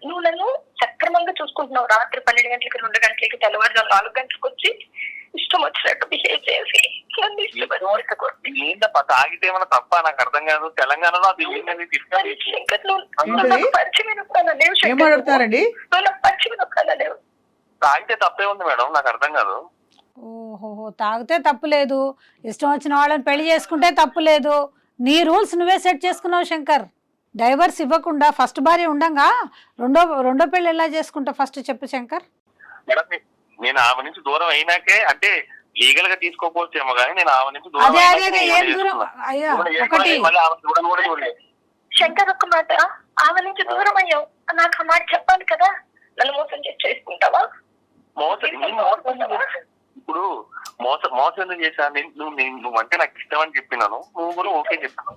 నువ్వు నన్ను సక్రమంగా చూసుకుంటున్నావు. రాత్రి 12 గంటలకి, 2 గంటలకి, తెల్లవారుజాము 4 గంటలకు వచ్చి ఇష్టం వచ్చినట్టు బిహేవ్ చేసి నన్ను ఇష్టపడి కొట్టి. ఏంటప్ప తాగితే ఏమన్నా తప్ప? నాకు అర్థం కాదు. తెలంగాణలో అది ఏంటని శంకర్, నువ్వు నాకు పరిచయం లేవు. ఏమాడుతారండి? నువ్వు నాకు పరిచయం లేవు. తాగితే తప్పే ఉంది మేడం, నాకు అర్థం కాదు. ఓహో, తాగితే తప్పు లేదు, ఇష్టం వచ్చిన వాళ్ళని పెళ్లి చేసుకుంటే తప్పు లేదు. నీ రూల్స్ నువ్వే సెట్ చేసుకున్నావు శంకర్. డైవర్స్ ఇవ్వకుండా ఫస్ట్ భార్య ఉండంగా రెండో పెళ్లి ఎలా చేసుకుంటా ఫస్ట్ చెప్పు శంకర్. మేడం నేను ఆమె నుంచి దూరం అయినాకే, అంటే లీగల్ గా తీసుకోకపోవచ్చేమో కానీ నేను ఆమె నుంచి అదే ఏం దూరం అయ్యా ఒకటి శంకర్, ఒక్క మాట, ఆమె నుంచి దూరం అయ్యావు, నాకు ఆ మాట చెప్పాలి కదా. నన్ను మోసం చేసి చేసుకుంటావా? ఇప్పుడు మోసం ఎందుకు చేశా? నువ్వు అంటే నాకు ఇష్టం అని చెప్పినాను, నువ్వు కూడా ఓకే చెప్పాను.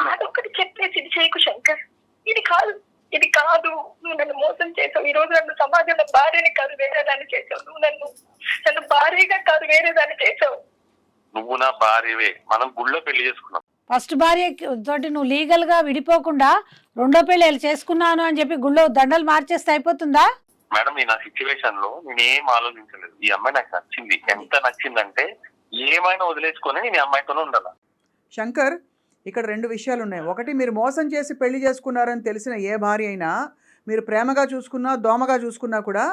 మాట ఒక్కటి చెప్పేసి ఇది చేయకు శంకర్. ఇది కాదు, నువ్వు నన్ను మోసం చేసావు. ఈ రోజు నన్ను సమాజంలో భార్యని కాదు వేరే దాన్ని చేసావు. నువ్వు నన్ను భార్యగా కాదు వేరే దాన్ని చేసావు. నువ్వు నా భార్యవే, మనం గుళ్ళో పెళ్లి చేసుకున్నాం. ఫస్ట్ భార్య తోటి నువ్వు లీగల్ గా విడిపోకుండా రెండో పెళ్లి చేసుకున్నాను అని చెప్పి గుళ్ళో దండలు మార్చేస్తే అయిపోతుందా? మేడం నేను ఆ సిచ్యువేషన్ లో నేనేం ఆలోచించలేదు. ఈ అమ్మాయి నాకు నచ్చింది. ఎంత నచ్చిందంటే ఏమైనా వదిలేసుకొని నేను ఈ అమ్మాయితోనే ఉండాలి. శంకర్, ఇక్కడ 2 విషయాలు ఉన్నాయి. ఒకటి, మీరు మోసం చేసి పెళ్లి చేసుకున్నారని తెలిసిన ఏ భార్య అయినా మీరు ప్రేమగా చూసుకున్నా దోమగా చూసుకున్నా కూడా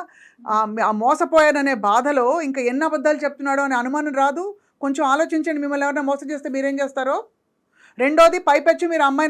ఆ మోసపోయాననే బాధలో ఇంకా ఎన్ని అబద్ధాలు చెప్తున్నాడో అనే అనుమానం రాదు? కొంచెం ఆలోచించండి, మిమ్మల్ని ఎవరైనా మోసం చేస్తే మీరేం చేస్తారో. రెండోది, పైపెచ్చి మీరు అమ్మాయిని